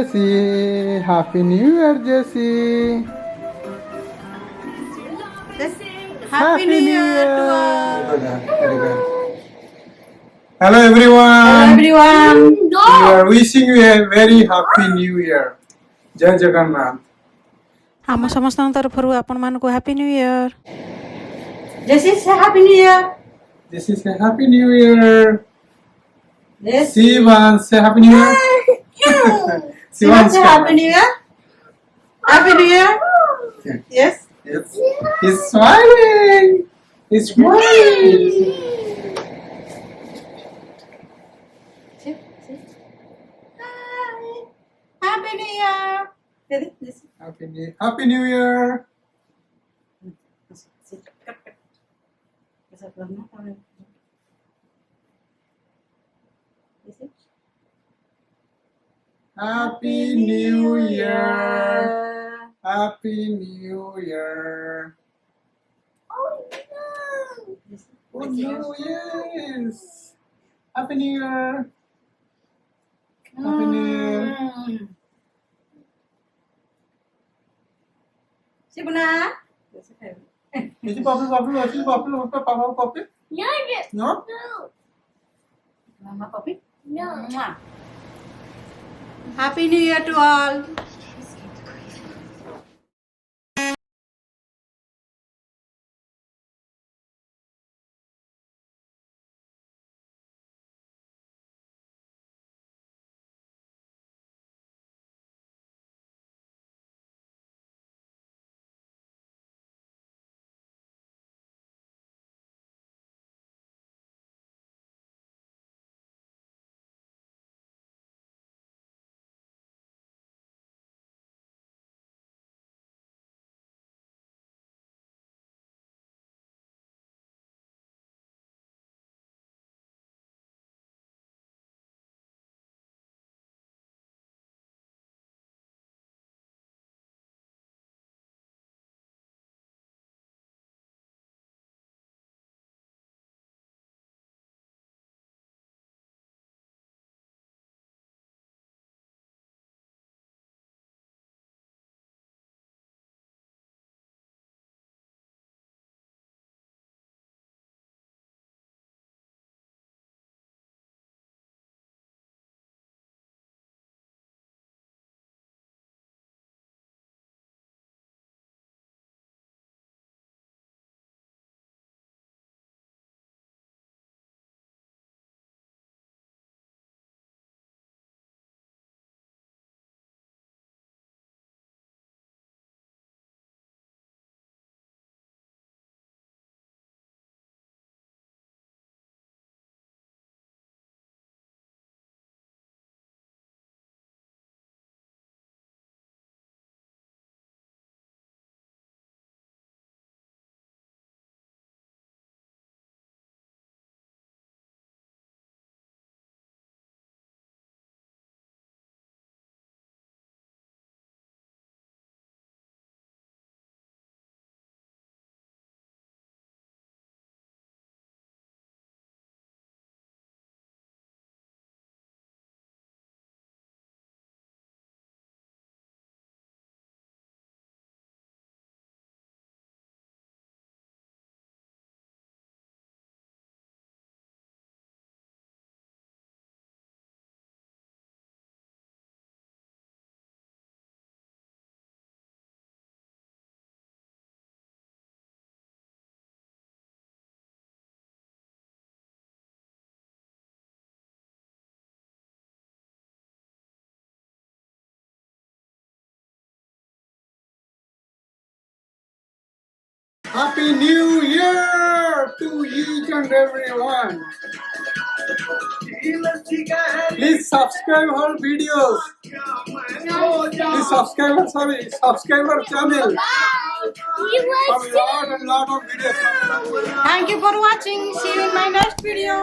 Jessie. Happy New Year, Jessie. Happy New Year to all. Very good. Hello everyone. We are wishing you a very happy New Year. Jai Jagannath. ଆମ ସମସ୍ତଙ୍କ ତରଫରୁ ଆପଣମାନଙ୍କୁ happy new year. Jesse, say Happy New Year. This is a happy New Year. Yes. Sivan, say happy New Year. Sivan, say Happy New Year. Happy New Year. Yes. Yes. He's smiling. He's smiling. Happy New Year. Happy New Year. Happy New Year. Happy New Year. Oh no, yes. Happy New Year. Happy New Year. Sibuna. Is it Poppy? No? Mama Poppy. No. Happy New Year to all. Happy New Year to each and everyone. Please subscribe our videos. Please subscribe our channel. Lot of videos. Thank you for watching. See you in my next video.